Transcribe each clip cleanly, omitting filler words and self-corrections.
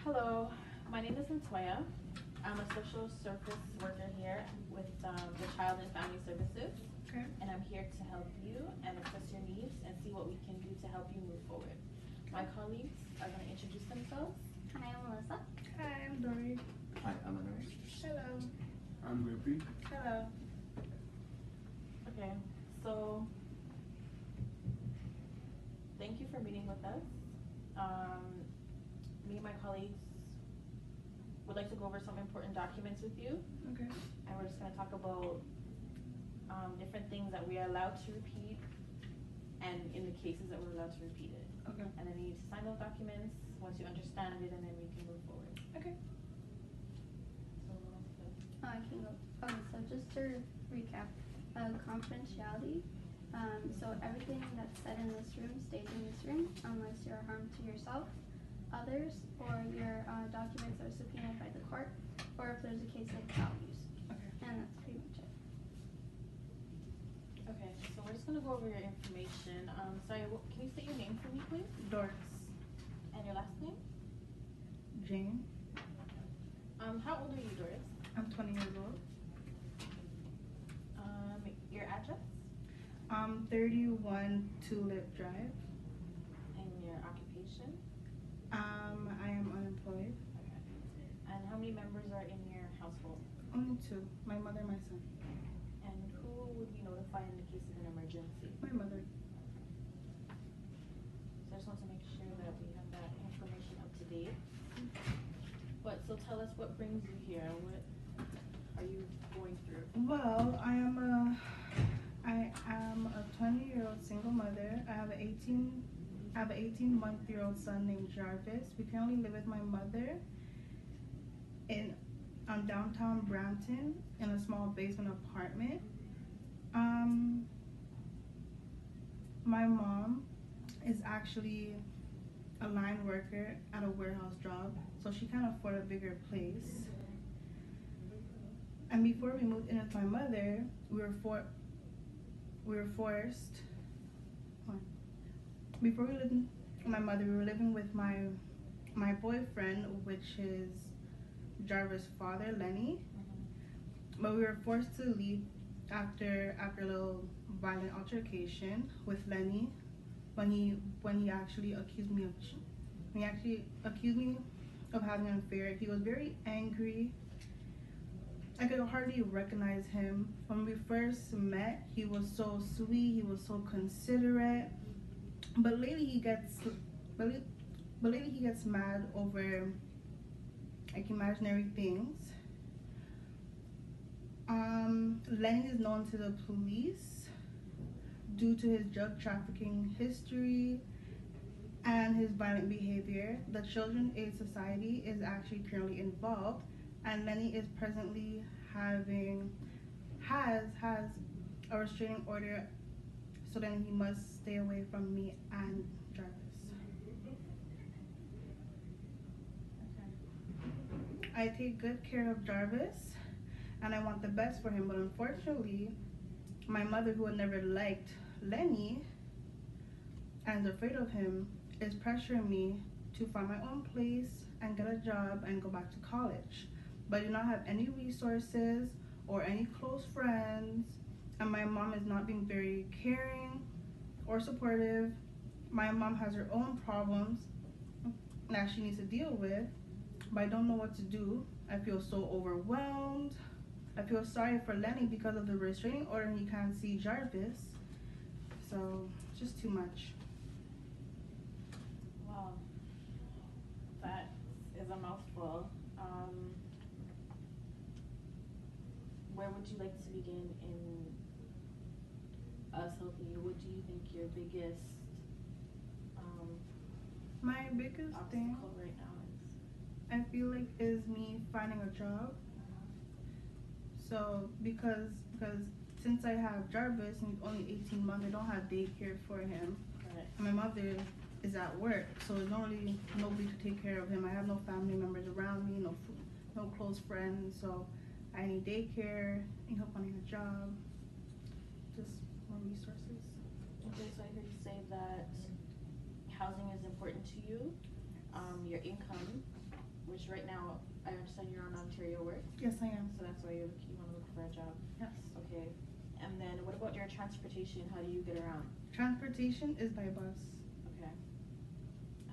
Hello, my name is Latoya. I'm a social service worker here with the Child and Family Services. Okay. And I'm here to help you and assess your needs and see what we can do to help you move forward. My colleagues are going to introduce themselves. Hi, I'm Melissa. Hi, I'm Dory. Hi, I'm Anwar. Hello. I'm Grippy. Hello. Okay, so thank you for meeting with us. Me and my colleagues would like to go over some important documents with you, Okay. and we're just going to talk about different things that we are allowed to repeat, and in the cases that we're allowed to repeat it. Okay. And then you need to sign those documents once you understand it, and then we can move forward. Okay. So, I can go. Okay, so just to recap, confidentiality. So everything that's said in this room stays in this room unless you're harm to yourself, others, or your documents are subpoenaed by the court, or if there's a case of child use. Okay. And that's pretty much it. okay, so we're just going to go over your information. Sorry, can you state your name for me, please? Doris. And your last name? Jane. How old are you, Doris? I'm 20 years old. Your address? 31 Tulip Drive. And your occupation? I am unemployed. And how many members are in your household? Only two. My mother and my son. And who would we notify in the case of an emergency? My mother. So I just want to make sure that we have that information up to date. But so tell us, what brings you here? What are you going through? Well, I am a 20-year-old single mother. I have an 18-month-old son named Jarvis. We currently live with my mother in downtown Brampton in a small basement apartment. My mom is actually a line worker at a warehouse job, so she can't afford a bigger place. And before we moved in with my mother, we were forced. Before we lived with my mother, we were living with my boyfriend, which is Jarvis' father, Lenny. But we were forced to leave after a little violent altercation with Lenny, when he actually accused me of having an affair. He was very angry. I could hardly recognize him. When we first met, he was so sweet, he was so considerate. But lately he gets mad over like imaginary things. Lenny is known to the police due to his drug trafficking history and his violent behavior. The Children's Aid Society is actually currently involved, and Lenny is presently has a restraining order, so then he must stay away from me and Jarvis. Okay. I take good care of Jarvis, and I want the best for him, but unfortunately, my mother, who had never liked Lenny and is afraid of him, is pressuring me to find my own place and get a job and go back to college. But I do not have any resources or any close friends, and my mom is not being very caring or supportive. My mom has her own problems that she needs to deal with, but I don't know what to do. I feel so overwhelmed. I feel sorry for Lenny because of the restraining order and he can't see Jarvis. So, just too much. Wow. That is a mouthful. Where would you like to begin in us helping you? What do you think your biggest My biggest thing obstacle right now is? I feel like is me finding a job. So because since I have Jarvis and he's only 18 months, I don't have daycare for him. Correct. And my mother is at work, so there's not really nobody to take care of him. I have no family members around me, no close friends, so I need daycare, need help finding a job, just more resources. Okay, so I heard you say that housing is important to you, your income, which right now, I understand you're on Ontario Work, Yes, I am. so that's why you want to look for a job. Yes. Okay. And then what about your transportation? How do you get around? Transportation is by bus. Okay.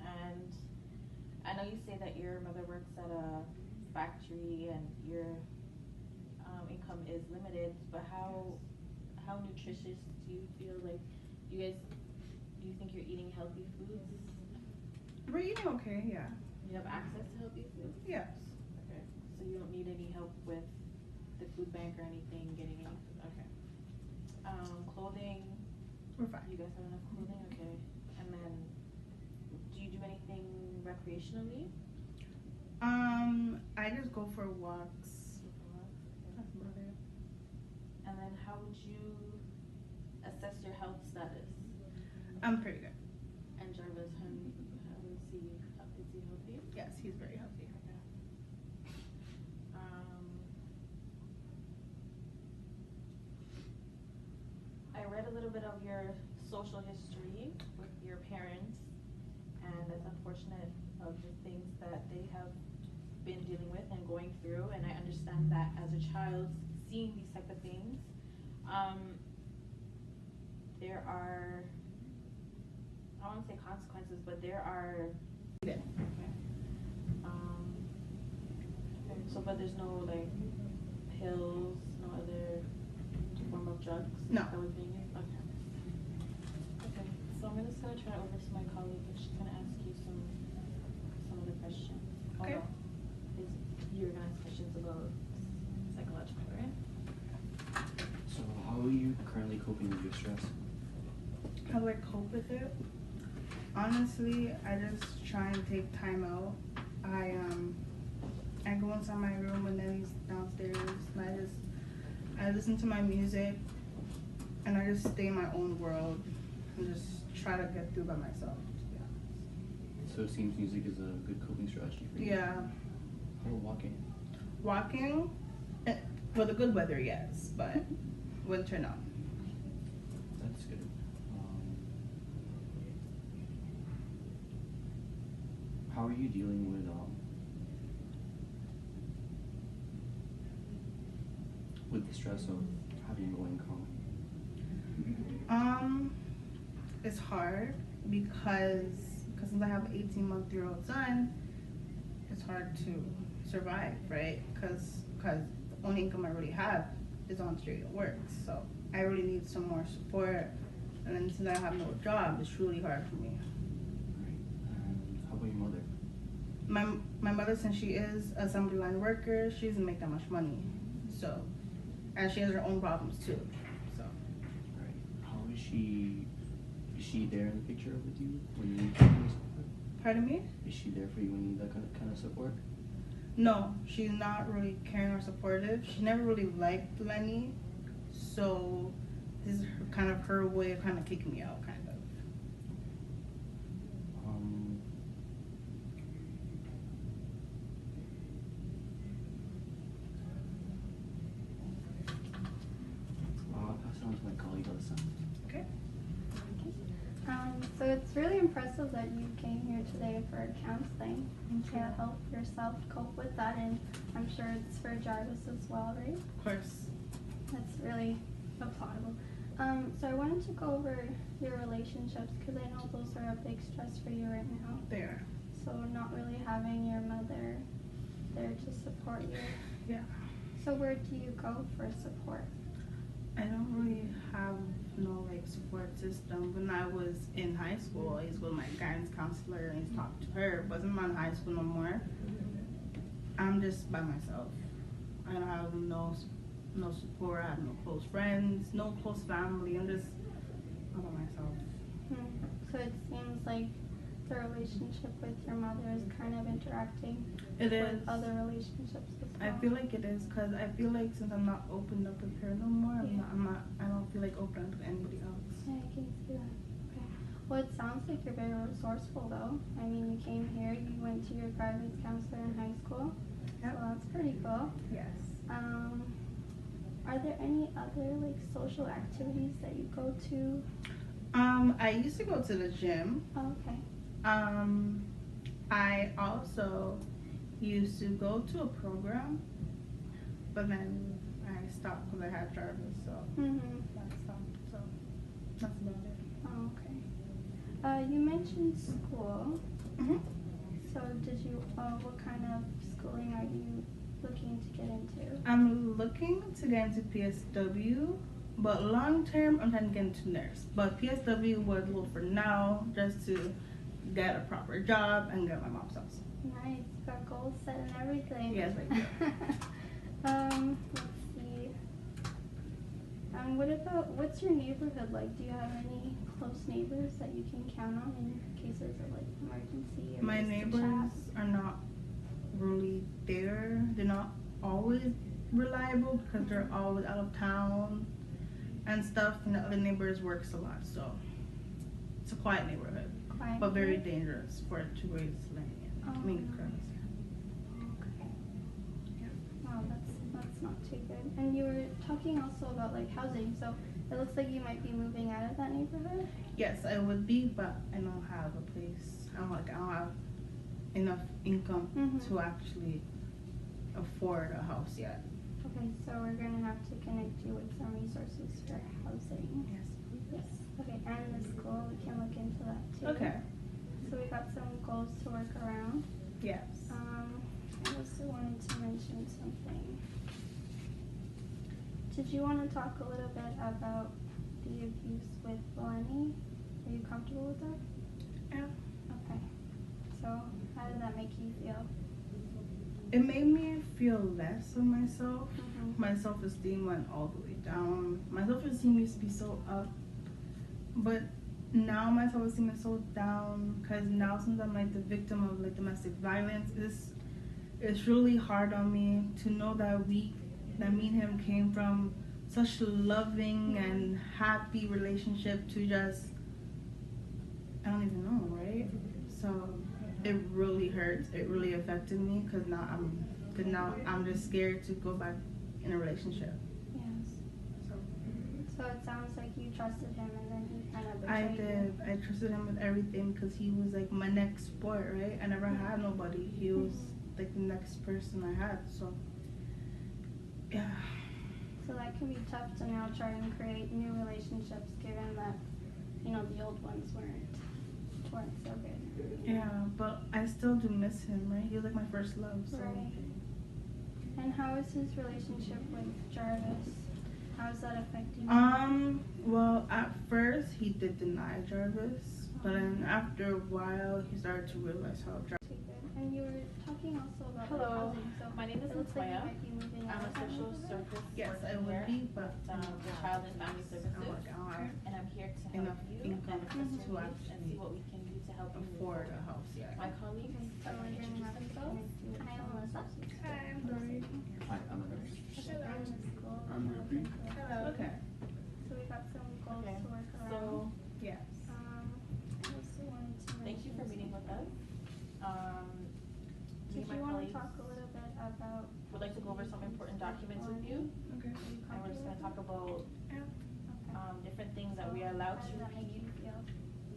And I know you say that your mother works at a factory and your income is limited, but how nutritious do you feel like do you think you're eating healthy foods? We're eating okay, yeah. You have access to healthy foods? Yes. Okay. So you don't need any help with the food bank or anything, getting any food? Okay. Clothing? We're fine. You guys have enough clothing? Okay. And then, do you do anything recreationally? I just go for walks. That's about it. And then how would you assess your health status? I'm pretty good. And Jarvis, how is he healthy? Yes, he's very healthy. Okay. I read a little bit of your social history with your parents, and it's unfortunate of the things that they have been dealing with and going through, and I understand that as a child, seeing these type of things, there are, I don't want to say consequences, but there are, Yeah. okay. So, but there's no like pills, no other form of drugs? No. That was being used? Okay. Okay, so I'm just gonna turn it over to my colleague and she's gonna ask you some of the questions. Okay. You're gonna ask questions about psychological, right? So how are you currently coping with your stress? How do I cope with it? Honestly, I just try and take time out. I go inside my room when Nelly's downstairs and I listen to my music and I just stay in my own world and just try to get through by myself, to be honest. So it seems music is a good coping strategy for you. Yeah. How about walking? Walking, for the good weather, yes, but winter, no. That's good. How are you dealing with the stress of having low income? It's hard because since I have an 18-month-old son, it's hard to survive, right? Because the only income I really have is on Ontario Work, so I really need some more support. And then since I have no job, it's really hard for me. Right. And how about your mother? My mother, since she is an assembly line worker, she doesn't make that much money, so, and she has her own problems too, so. Right. How is she? Is she there in the picture with you when you need that kind of support? Pardon me? Is she there for you when you need that kind of support? No, she's not really caring or supportive. She never really liked Lenny, so this is kind of her way of kind of kicking me out, kind of. I'll pass it on to my colleague, Alyssa. Okay. So it's really impressive that you came here today for counseling to help yourself cope with that, and I'm sure it's for Jarvis as well, right? Of course. That's really applaudable. So I wanted to go over your relationships because I know those are a big stress for you right now. They are. So not really having your mother there to support you. Yeah. So where do you go for support? I don't really have no like support system. When I was in high school, I used to go to my guidance counselor and talk to her. But I'm not in high school no more. I'm just by myself. I don't have no support. I have no close friends, no close family. I'm just all by myself. So it seems like the relationship with your mother is kind of interacting It is. with other relationships as well. I feel like it is because I feel like since I'm not opened up with her no more, I don't feel like open up with anybody else. Yeah, I can see that. Okay. Well, it sounds like you're very resourceful though. I mean, you came here, you went to your guidance counselor in high school. Yep. So that's pretty cool. Yes. Are there any other like social activities that you go to? I used to go to the gym. Oh, okay. I also used to go to a program, but then I stopped because I had Jarvis, so that stopped. So that's about it. Oh, okay. You mentioned school. Mhm. So did you, what kind of schooling are you looking to get into? I'm looking to get into PSW, but long term I'm trying to get into nurse. But PSW was well for now, just to get a proper job and get my mom's house. Nice, got goals set and everything. Yes, I do. Let's see. What's your neighborhood like? Do you have any close neighbors that you can count on in cases of like emergency or My just to neighbors chat? are not really there. They're not always reliable because they're always out of town and stuff, and the other neighbors works a lot, so it's a quiet neighborhood, Quiet but very neighborhood? dangerous for two-ways lane. I mean, Oh. cross. Okay. Wow, that's not too good. And you were talking also about like housing, so it looks like you might be moving out of that neighborhood. Yes, I would be, but I don't have a place. I don't have enough income to actually afford a house yet. Okay, so we're gonna have to connect you with some resources for housing. Yes. Yes. Okay, and the school, we can look into that too. Okay. So we got some goals to work around. Yes. I also wanted to mention something. Did you want to talk a little bit about the abuse with Lenny? Are you comfortable with that? Yeah. Okay. So how did that make you feel? It made me feel less of myself. Mhm. My self-esteem went all the way down. My self-esteem used to be so up, but now my self-esteem is so down because now since I'm like the victim of like domestic violence, it's really hard on me to know that me and him came from such loving and happy relationship to just I don't even know, right? So it really hurts. It really affected me because now I'm just scared to go back in a relationship. Yes. So it sounds like you trusted him and then he kind of I betrayed did. you. I trusted him with everything because he was like my next boy, right? I never had nobody. He was like the next person I had. So yeah. So that can be tough to now try and create new relationships given that, the old ones weren't so good. Yeah, but I still do miss him, right? He was like my first love. So. Right. And how is his relationship with Jarvis? How is that affecting you? Well, at first he did deny Jarvis, but then after a while he started to realize how Jarvis. Okay, good. And you were talking also about like, Hello, housing. So my name is it looks like you Latoya. might be moving I'm out a of that social neighborhood? service Yes, I worker would here be, but with Child and Family Services, I don't have and I'm here to help enough you income and assess to your needs and actually see what we can do to help you move afford forward. a house yet. My colleagues So are we're going to gonna introduce have to themselves. connect you with Hi, some Melissa. resources. Hi, I'm Dory. Hi, I'm a nurse. I'm the school. I'm Ruby. Okay. So we got some goals Okay, to work around. so Yes. I also wanted to thank you for meeting with us. Me Did and my you want to colleagues talk a little bit about? would like to go over some important documents with you, Okay. and we're just going to talk about different things that we are allowed How to did that make you repeat, feel?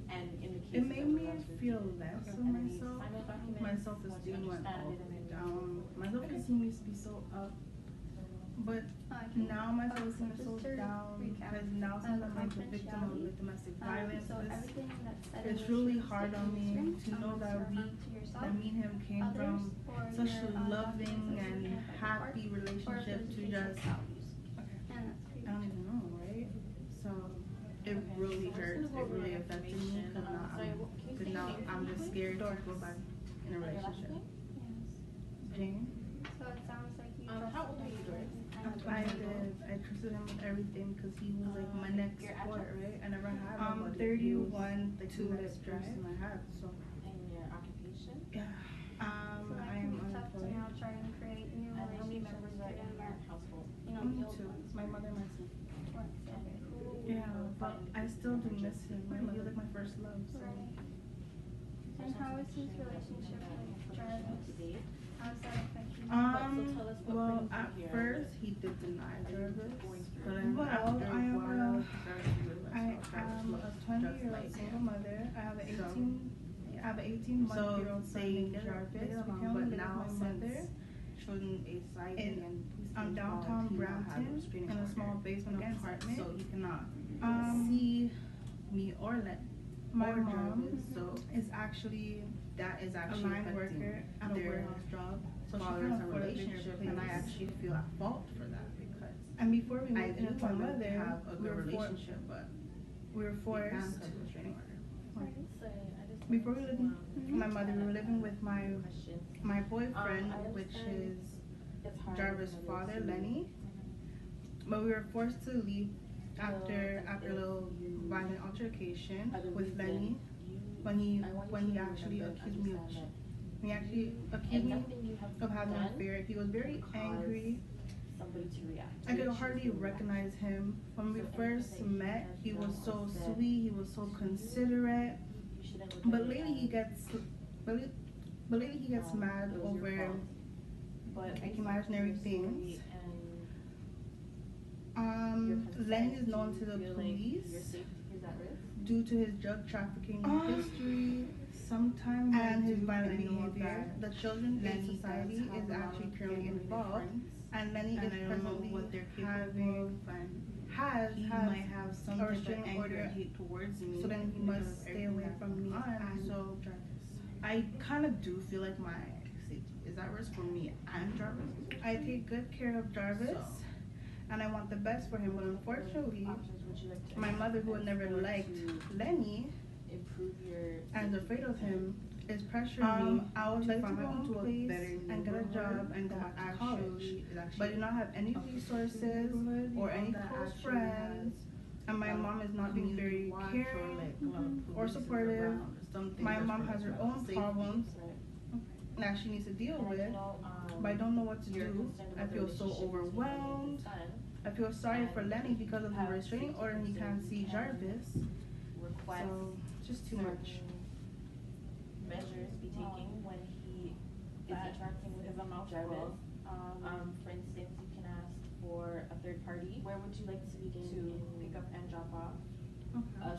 and in the It cases made that we're me allowed to repeat. feel less of And then you myself. sign those documents, My once you self-esteem went understand all it, the and way then down. My self-esteem used to be so up, but now my self-esteem is so just to down recap, because now since I'm like the victim of like domestic violence, So everything that's said in it's this really room hard stays on in this me room, to know unless that you're we harm to yourself, that me and him came others, from or such your, a loving documents and associated with the happy court, or relationship to educational just values. okay. And that's pretty I don't much even know, right? So it Okay, really so we're hurts. just gonna It go over really your affected me information. because now Sorry, can you say your name for I'm me, just please? scared to go back in a And your last relationship. name? Yes. Jane. So it sounds like you How old are you, Doris? I trusted him with everything because he was like my next Your boy, address? right? I never had nobody. He was 31 like the next person I had. So And your occupation? yeah. So that I can am be tough to unemployed. now try and create new And how many relationships members are in given that that, household? the Only old two. ones My weren't mother and my son. so And good. who Yeah, will but find I still do emergency? miss him. Right? He was like my first love. So Right. And how is his relationship with Jarvis? How does that affect you? tell us what well, brings you at here. first he did deny Jarvis, but then well, after I a am while, uh, he started to realize I how Jarvis am looked a just 20-year-old like uh, single him. mother. I have an So, 18 I have an 18-month-year-old son they named get Jarvis. they get We along, currently but live now with my mother since children is sizing in and downtown Brampton in a small basement against it, apartment. so he cannot Um, see me or let My or mom Jarvis. So is actually that is a actually line affecting worker at a their warehouse job, so she fathers can't and afford a bigger relationship, place. and I actually feel at fault for that because And before we I moved do in with my want them to mother, have a we good were relationship, but we were they forced. can't because of the restraining order. Before we lived with my mother, we were living with my boyfriend, I which understand is it's hard Jarvis' for father, those who- Lenny. But we were forced to leave after a little violent altercation Other with reason, Lenny you- when he I want you when he to actually remember and accused me of understand he actually that accused me nothing you have of having an done affair. He was very cause angry. somebody to react. I could You hardly choose to recognize him. When we So first anything that he met, has he was done so or said sweet, he was so considerate. You shouldn't look But at it lately he as, gets but lately he gets mad it was your over fault. But like based imaginary on your story things. and your consent, Lenny is known do to you the feel police like your safety is at risk? due to his drug trafficking history Sometimes and his I violent do, I know behavior. that The Children's Aid Lenny Society does have is a lot actually of currently family involved, friends, and Lenny and is I don't know presently what they're capable having of, and has he might have some a type of restraining anger order, and hate towards me. so then he because must of stay everything away that's from me going on. and So Jarvis. I kind of do feel like my safety is at risk for me and Jarvis. I take good care of Jarvis, So. and I want the best for him, but unfortunately, Options would you like to my mother, who had never explore liked to Lenny improve your and is safety afraid of content? him, is pressuring me. I would to like to find my go own into a place better and get a job and go that back to college, actually is actually but I do not have any a resources neighborhood, or you know, any that close actually friends, and my has, mom is not being very community watch caring or, like, a lot of or police supportive. around or something My just mom for, has like, her own safety. problems Right. that she needs to deal And I with, know, but I don't know what to you're do. concerned I about the feel so relationship between Lenny and overwhelmed. his son. I feel sorry for And Lenny because of the have restraining safety order and he can't concerns see can Jarvis. Request So, just too much. certain measures be taken when he is interacting with Jarvis. For instance, you can ask for a third party. Where would you like to begin to pick up and drop off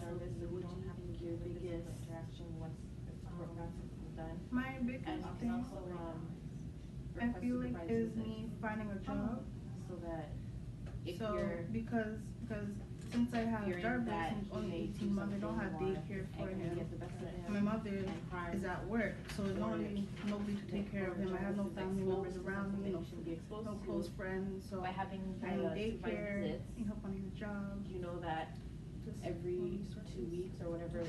Jarvis, so we don't have to give the physical interaction once the court process is done? My biggest And you can thing also I request feel like supervised is visits, me finding a job. so that if So you're because since I have fearing Jarvis that and he's he only may 18 months, I don't something have more daycare for and him. get the best of him My mother and harm is at work, so there's not really nobody to take care of him. I have no family members around me, no, be exposed no to. close friends, so By having I the need supervised daycare, visits, need help on his job. you know that Just every all 2 resources. weeks or whatever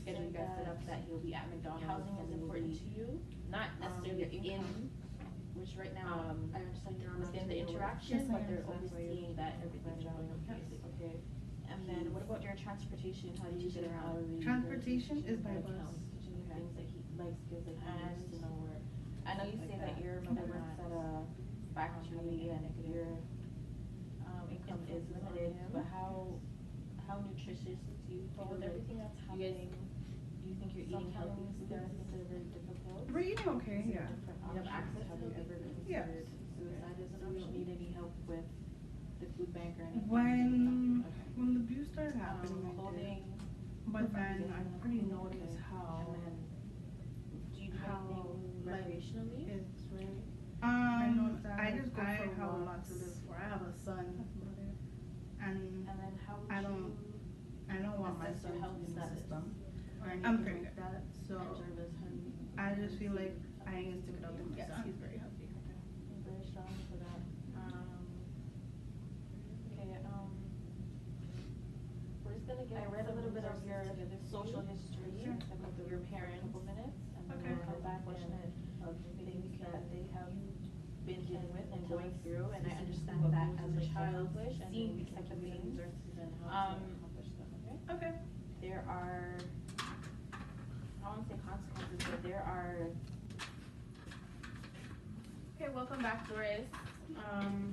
schedule you guys set up, that he'll be at McDonald's. Housing is important to you, not necessarily in, which right now, I understand you're within the interaction, Yes, I but they're understand. overseeing that everything's going okay. Okay. And then what about your transportation? How do you get around? Transportation is by bus. Things that he likes, skills that he needs to know where. I know you say that your mother works at a factory and your income is limited, but how nutritious do you feel with everything that's happening? Do you think you're eating healthy food? Is it very difficult? We're eating okay, Is yeah. there different You have options? access Have to you ever Yes. considered suicide as an option? You don't need any help with the food bank or anything? When the abuse started happening, I did. Clothing. But then I pretty noticed how And then, do you do how, anything like, recreationally? it's right. I know that I just go I for have a lot walks. to live for. I have a son, and And then how would I don't- you I don't want my assess your son health to be in the status? system or anything I'm pretty like good. that. So And Jarvis, how do you? I just feel like I ain't gonna stick it out to my Yes, son. he's very healthy. I'm very strong for that. Okay, we're just gonna get. I read a little bit of your social history, Sure. about your parents, couple minutes, and then Okay. we'll come back and of things that they have been dealing with and going through, and I understand that as a child, seeing these type of things, Okay. there are, I won't say consequences, but there are. Okay, welcome back, Doris.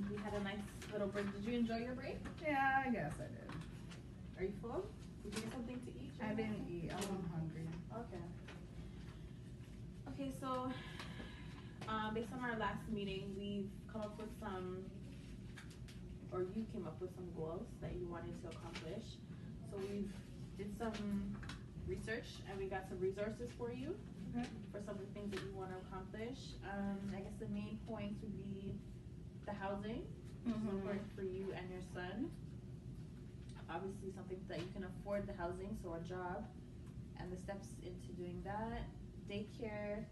We had a nice little break. Did you enjoy your break? Yeah, I guess I did. Are you full? Did you get something to eat? I didn't eat. I wasn't hungry. Okay. Okay, so, based on our last meeting, we've come up with some, or you came up with some goals that you wanted to accomplish. So we've did some research, and we got some resources for you Okay. for some of the things that you want to accomplish. I guess the main points would be the housing, which is Mhm. important for you and your son. Obviously, something that you can afford the housing, so a job, and the steps into doing that, daycare,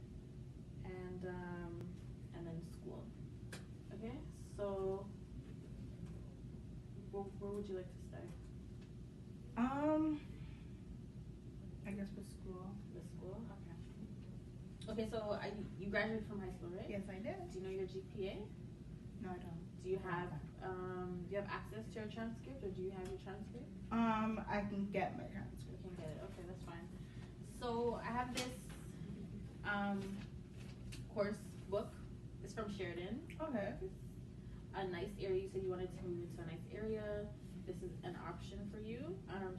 and then school. Okay, so where would you like to start? I guess with school. The school, okay. Okay, so you graduated from high school, right? Yes, I did. Do you know your GPA? No, I don't. Do you have access to your transcript, or do you have your transcript? I can get my transcript. You can get it. Okay, that's fine. So I have this course book. It's from Sheridan. Okay. It's a nice area. You said you wanted to move into a nice area. This is an option for you.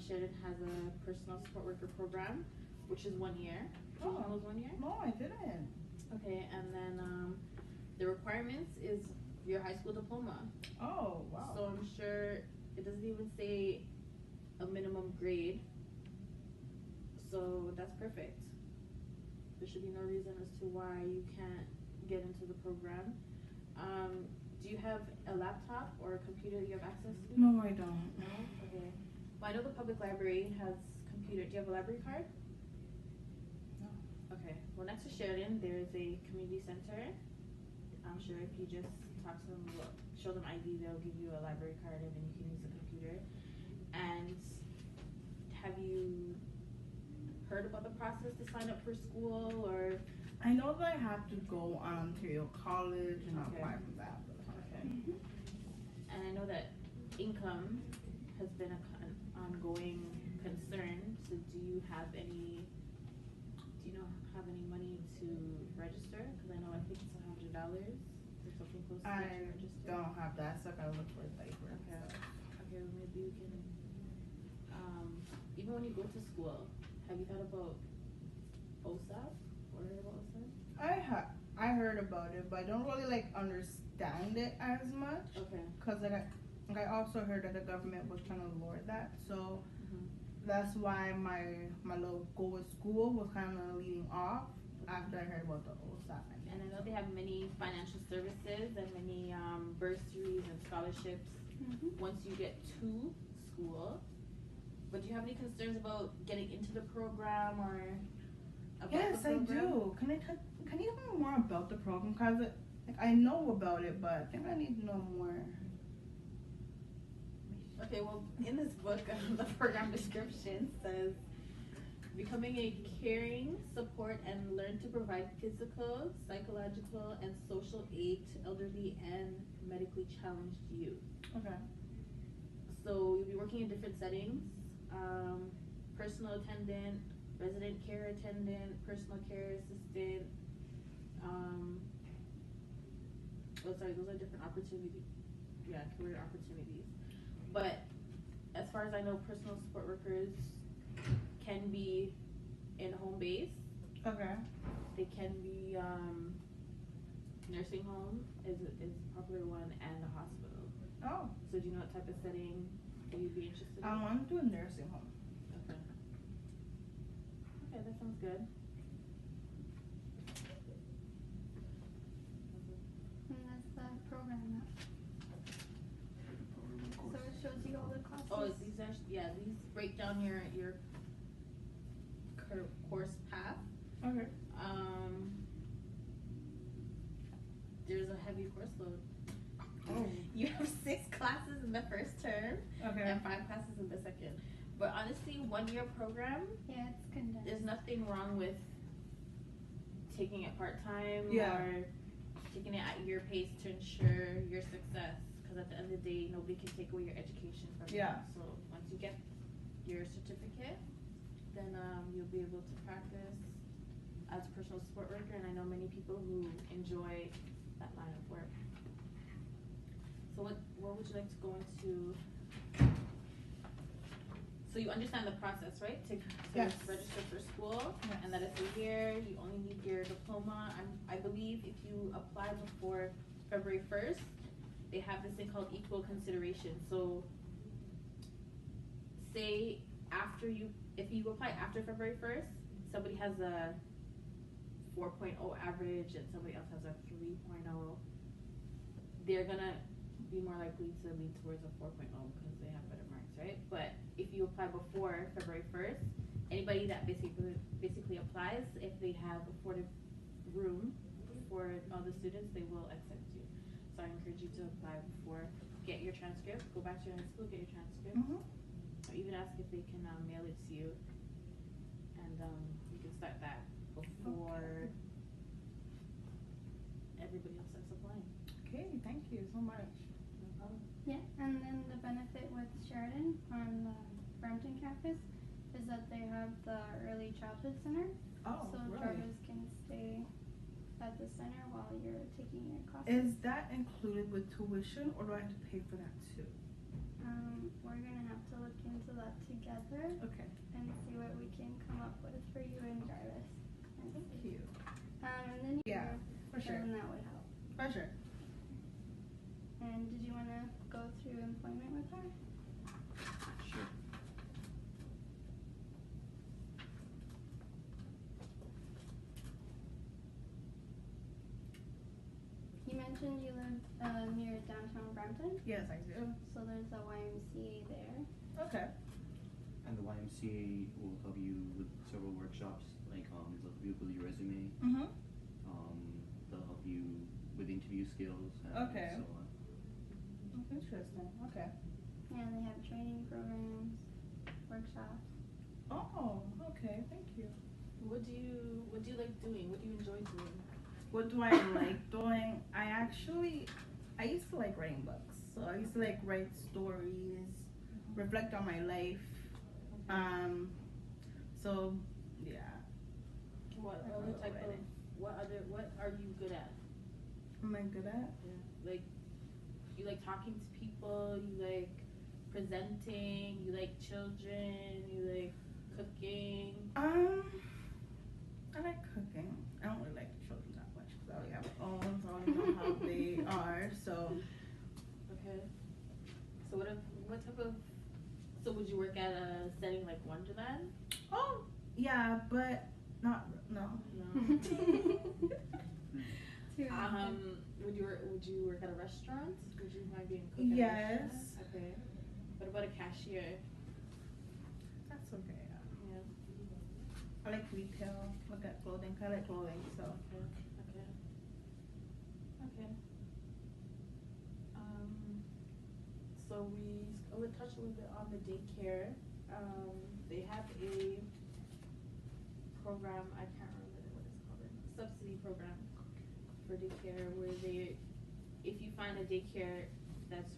Sheridan has a personal support worker program, which is 1 year. Do you know those 1 year? No, I didn't. Okay, and then the requirements is your high school diploma. Oh, wow. So I'm sure it doesn't even say a minimum grade. So that's perfect. There should be no reason as to why you can't get into the program. Do you have a laptop or a computer that you have access to? No, I don't. No? Okay. Well, I know the public library has computer. Do you have a library card? No. Okay. Well, next to Sheridan, there is a community center. I'm sure if you just talk to them, show them ID, they'll give you a library card and then you can use the computer. And have you heard about the process to sign up for school, or? I know that I have to go on Ontario College and Okay. apply for that. Okay. And I know that income has been an ongoing concern. So do you have any money to register? Because I know I think it's $100 or something close to that to I register. don't have that, so I gotta look for a diaper. Okay. Okay, well, maybe we can, even when you go to school, have you thought about OSAP? Or heard about OSAP? I heard about it, but I don't really understand it as much. Okay. Cause I also heard that the government was trying to lower that, so Mhm. that's why my little goal with school was kind of leading off after I heard about the OSAP. And I know they have many financial services and many bursaries and scholarships once you get to school. But do you have any concerns about getting into the program or about Yes, the I program? do. Can you tell me more about the program? Cause I know about it, but I think I need to know more. Okay, well, in this book, the program description says, becoming a caring, support, and learn to provide physical, psychological, and social aid to elderly and medically challenged youth. Okay. So you'll be working in different settings, personal attendant, resident care attendant, personal care assistant. Those are different opportunities. Yeah, career opportunities. But as far as I know, personal support workers can be in home base. Okay. They can be nursing home is a popular one, and a hospital. Oh. So do you know what type of setting that you'd be interested in? I want to do a nursing home. Okay. Okay, that sounds good. And that's the program map. So it shows you all the classes. Oh, these break down your course path. Okay. There's a heavy course load. Oh. You have 6 classes in the first term Okay. and 5 classes in the second. But honestly, 1 year program, Yeah, it's condensed. there's nothing wrong with taking it part-time Yeah. or taking it at your pace to ensure your success. Because at the end of the day, nobody can take away your education from you. Yeah. So once you get your certificate, then you'll be able to practice as a personal support worker. And I know many people who enjoy that line of work. So what would you like to go into? So you understand the process, right? To Yes. register for school, Yes. and that it's a year. You only need your diploma. I believe if you apply before February 1st, they have this thing called equal consideration. So say after you if you apply after February 1st, somebody has a 4.0 average and somebody else has a 3.0, they're gonna be more likely to lean towards a 4.0 because they have better marks, right? But if you apply before February 1st, anybody that basically applies, if they have afforded room for all the students, they will accept you. So I encourage you to apply before. Get your transcript. Go back to your high school, get your transcript. Or even ask if they can mail it to you, and you can start that before everybody else starts applying. Okay, thank you so much. No problem. Yeah, and then the benefit with Sheridan on the Brampton campus is that they have the early childhood center. Oh, So really? Jarvis can stay at the center while you're taking your classes. Is that included with tuition, or do I have to pay for that too? We're gonna have to look into that together Okay. and see what we can come up with for you and Jarvis. And Thank see. you. And then Yeah, for sure. then that would help. For sure. And did you wanna go through employment with her? Sure. You mentioned you live near downtown Brampton, Yes, I do. so there's a YMCA there. Okay. And the YMCA will help you with several workshops, like they'll help you build your resume, Mm-hmm. they'll help you with interview skills and Okay. so on. That's interesting. Okay. Yeah, they have training programs, workshops. Oh, okay. Thank you. What do you like doing? What do you enjoy doing? What do I like doing? I used to like writing books. So I used to like write stories, reflect on my life. So yeah. What I other love type of writing. what are you good at? Am I good at? Yeah. Like, you like talking to people, you like presenting, you like children, you like cooking. I like cooking. I don't really like the children that much because I already have my own, so I already know how they are. So Okay. So what type of, so would you work at a setting like Wonderland? oh yeah, but no. No. Would you work at a restaurant? Would you mind being a cook at a Yes. restaurant? Okay. What about a cashier? That's okay. Yeah. I like retail. Look at clothing. I like clothing. So Okay. So I would touch a little bit on the daycare. They have a program, I can't remember what it's called, a subsidy program for daycare where if you find a daycare that's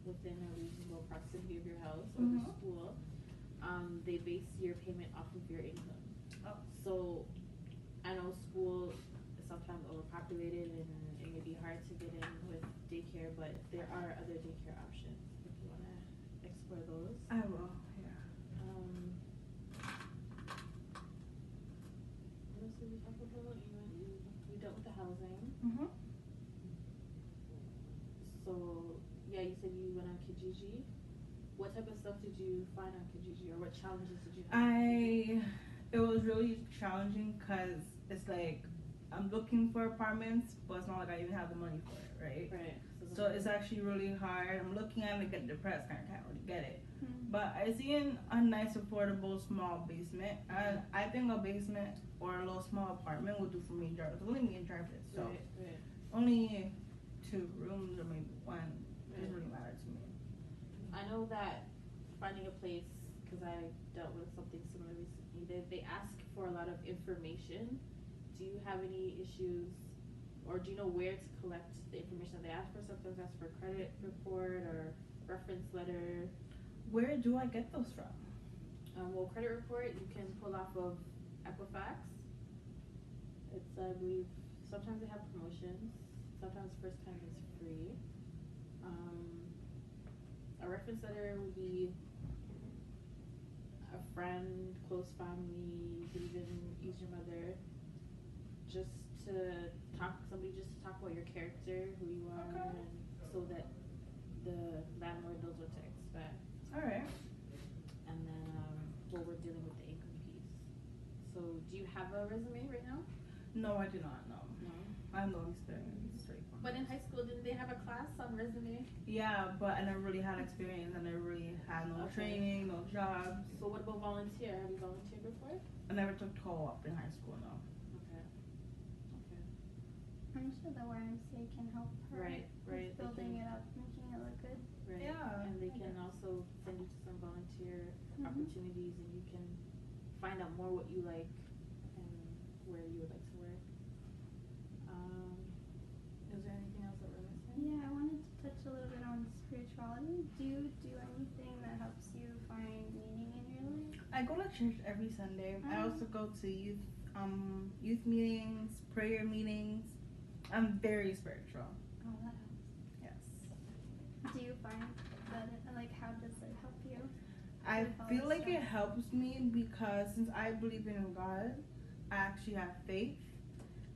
within a reasonable proximity of your house or the school, they base your payment off of your income. Oh. So I know school is sometimes overpopulated and it may be hard to get in with daycare, but there are other daycare options if you want to explore those. I will. Yeah. What else did we talk about? You dealt with the housing. Mhm. So yeah, you said you went on Kijiji. What type of stuff did you find on Kijiji, or what challenges did you have? It was really challenging because it's like I'm looking for apartments, but it's not like I even have the money for it, right? Right. So it's actually really hard. I'm looking at it, get depressed, kind of can't really get it. But I see a nice, affordable, small basement, and I think a basement or a little small apartment would do for me and Jarvis. Only me and Jarvis, so Right. only 2 rooms or maybe 1 doesn't Right. really matter to me. I know that finding a place, because I dealt with something similar recently, they ask for a lot of information. Do you have any issues, or do you know where to collect the information that they ask for? Sometimes ask for a credit report or reference letter. Where do I get those from? Well, credit report you can pull off of Equifax. It's, I believe, sometimes they have promotions. Sometimes first time is free. A reference letter would be a friend, close family, you could even use your mother, just to talk about your character, who you are, Okay. and so that the landlord knows what to expect. All right. And then what we're dealing with the income piece. So do you have a resume right now? No, I do not. No, No. I have no experience. But in high school, didn't they have a class on resume? Yeah, but I never really had experience. I never really had no Okay. training, no jobs. So what about volunteer? Have you volunteered before? I never took co-op in high school. No. Okay. Okay. I'm sure the YMCA can help her Right. Right. with They building can- it up, making it look good. Right. Yeah. And they can also send you to some volunteer Mhm. opportunities, and you can find out more what you like and where you would like to work. Is there anything else that we're missing? Yeah, I wanted to touch a little bit on spirituality. Do you do anything that helps you find meaning in your life? I go to church every Sunday. I Oh. also go to youth meetings, prayer meetings. I'm very spiritual. Oh, that helps. Yes. Do you find that like how does it help you? I With all feel this like it stuff? helps me because since I believe in God, I actually have faith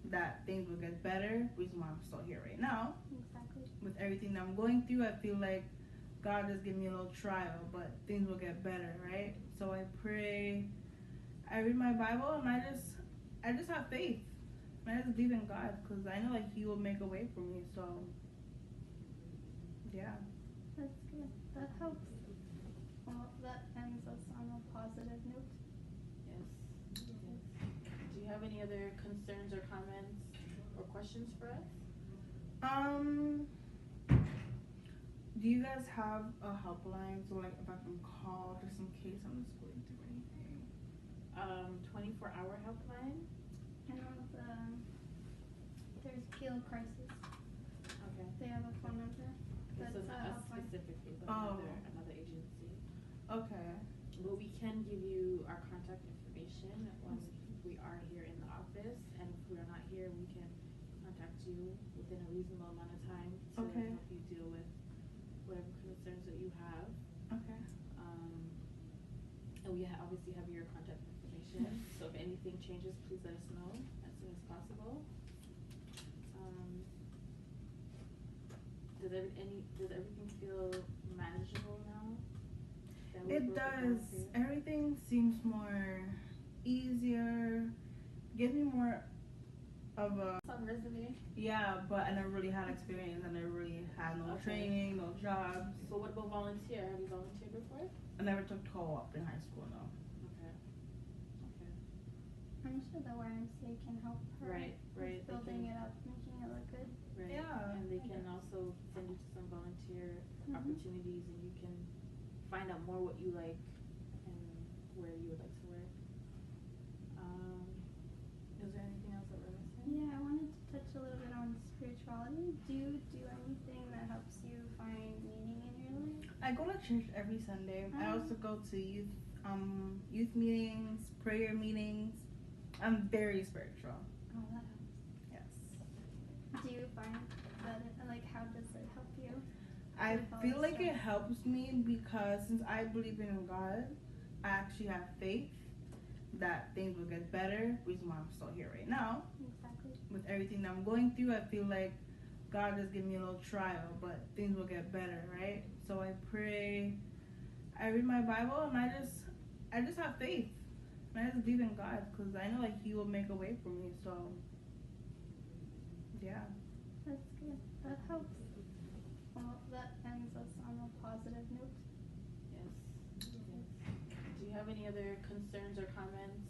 that things will get better. Reason why I'm still here right now. Exactly. With everything that I'm going through, I feel like God just give me a little trial, but things will get better, right? So I pray, I read my Bible, and I just have faith. And I just believe in God because I know like He will make a way for me. So yeah. That's good. That helps. Well, that ends us on a positive note. Yes. Yes. Do you have any other concerns or comments or questions for us? Do you guys have a helpline so like if I can call just in case I'm just going through anything? 24-hour helpline. I know there's Peel Crisis. Okay. They have a phone number. This That's is a us helpline. specifically, but Oh. another agency. Okay. But we can give you our contact information when we are here in the office, and if we are not here, we can contact you within a reasonable amount of time to Okay. help you deal with whatever concerns that you have. Okay. And we obviously have your contact information, so if anything changes, please let us know as soon as possible. Does everything feel manageable now? that we It broke down does. for you? Everything seems more easier. Gives me more of a Some resume. yeah, but I never really had experience. I never really had no Okay. training, no jobs. So what about volunteer? Have you volunteered before? I never took co-op in high school. No. Okay. Okay. I'm sure the YMCA can help her Right. Right. with They building can- it up, making it look good. Right. Yeah. And they can also send you to some volunteer Mhm. opportunities, and you can find out more what you like and where you would like to work. Is there anything else that we're missing? Yeah, I wanted to touch a little bit on spirituality. Do you do anything that helps you find meaning in your life? I go to church every Sunday. I Oh. also go to youth meetings, prayer meetings. I'm very spiritual. Oh, that helps. Yes. Do you find that like how does it help you? I With all feel this like stuff? it helps me because since I believe in God, I actually have faith that things will get better. Reason why I'm still here right now. Exactly. With everything that I'm going through, I feel like God just give me a little trial, but things will get better, right? So I pray, I read my Bible, and I just have faith. And I just believe in God because I know like He will make a way for me. So yeah. That's good. That helps. Well, that ends us on a positive note. Yes. Do you have any other concerns or comments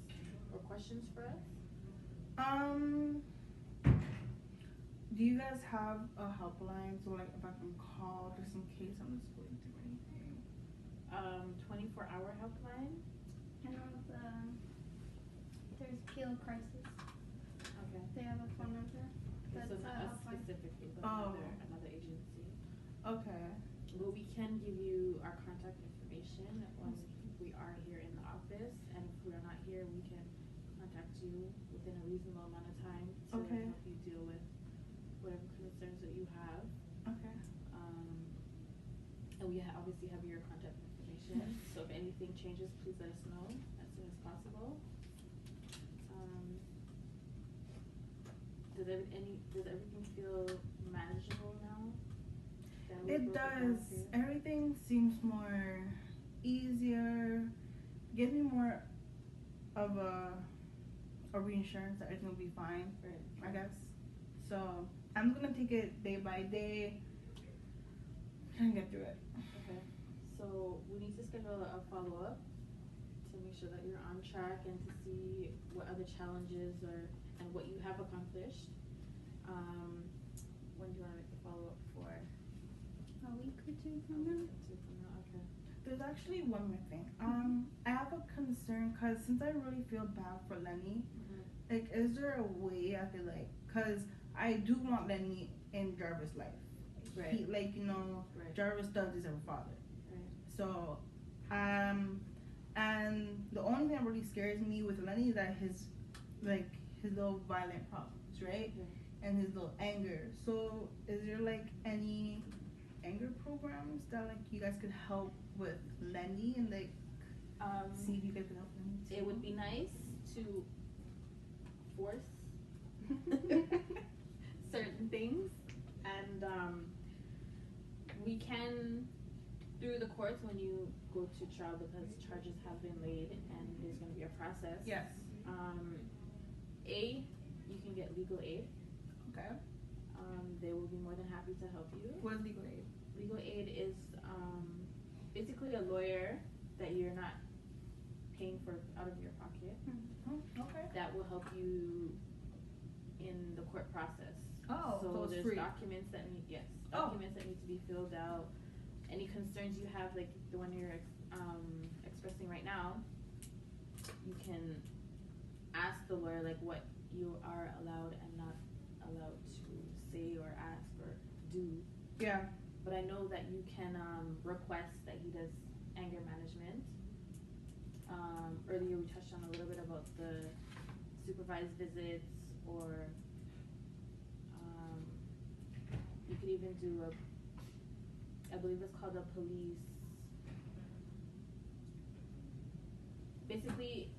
or questions for us? Do you guys have a helpline so like if I can call just in case I'm just going through anything? 24-hour helpline. I know there's Peel Crisis. Okay. They have a phone number. This That's is a us helpline. specifically, but Oh. another agency. Okay. But we can give you our contact information when we are here in the office, and if we are not here, we can contact you within a reasonable amount of time to Okay. help you deal with whatever concerns that you have. Okay. And we obviously have your contact information, so if anything changes, please let us know as soon as possible. Does everything feel manageable now? that we It broke down does. for you? Everything seems more easier. gives me more of a reinsurance that everything will be fine. Right. I guess. So I'm gonna take it day by day. Try and get through it. Okay. So we need to schedule a follow-up to make sure that you're on track and to see what other challenges and what you have accomplished. When do you want to make the follow-up for? A week or two from now. Okay. There's actually one more thing. I have a concern because since I really feel bad for Lenny, like, is there a way I feel like, because I do want Lenny in Jarvis' life. Right. He, like, you know, Right. Jarvis does deserve a father. Right. So, and the only thing that really scares me with Lenny is that his little violent problems, right? Yeah. And his little anger. So, is there like any anger programs that like you guys could help with Lenny and like see if you guys could help Lenny too? It would be nice to force certain things, and we can, through the courts, when you go to trial, because charges have been laid and there's going to be a process. Yes. You can get legal aid. Okay. They will be more than happy to help you. What is legal aid? Legal aid is basically a lawyer that you're not paying for out of your pocket. Okay. That will help you in the court process. Oh, so it's there's free. documents that need documents that need to be filled out. Any concerns you have, like the one you're expressing right now, you can ask the lawyer like what you are allowed and not allowed to say or ask or do. Yeah. But I know that you can request that he does anger management. Earlier we touched on a little bit about the supervised visits, or you could even do I believe it's called a police. Basically,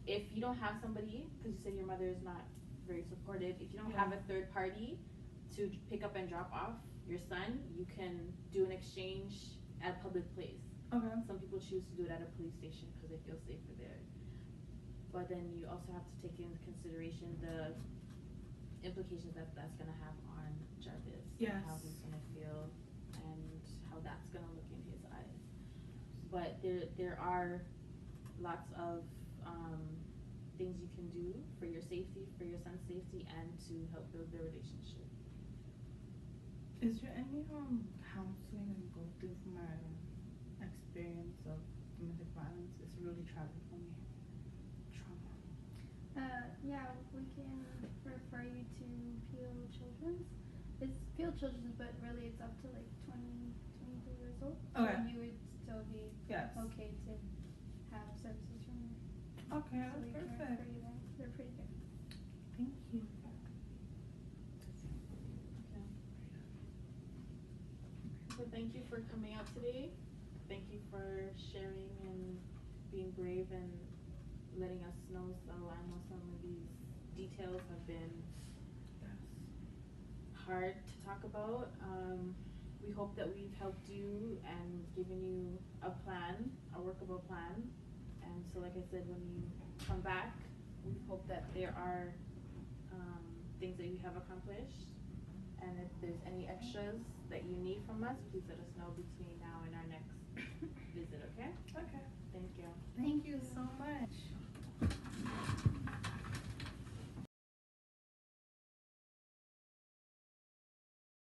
if you don't have somebody, because you said your mother is not very supportive, if you don't have a third party to pick up and drop off your son, you can do an exchange at a public place. Okay. Some people choose to do it at a police station because they feel safer there. But then you also have to take into consideration the implications that that's going to have on Jarvis. Yes. How he's going to feel and how that's going to look in his eyes. But there are lots of things you can do for your safety, for your son's safety, and to help build their relationship. Is there any counseling I can go through for my experience of domestic violence? It's really tragic for me. Trauma. Yeah, we can refer you to Peel Children's. It's Peel Children's, but really it's up to like 23 years old. Okay. So you would still be Yes. okay to have services from there. Okay, So we that's can perfect. refer you there. They're pretty good. Thank you. Okay. So thank you for coming out today. Thank you for sharing and being brave and letting us know. So I know some of these details have been hard to talk about. We hope that we've helped you and given you a plan, a workable plan. And so like I said, when you come back, we hope that there are things that you have accomplished. And if there's any extras that you need from us, please let us know between now and our next visit, okay? Okay. Thank you. Thank you so much.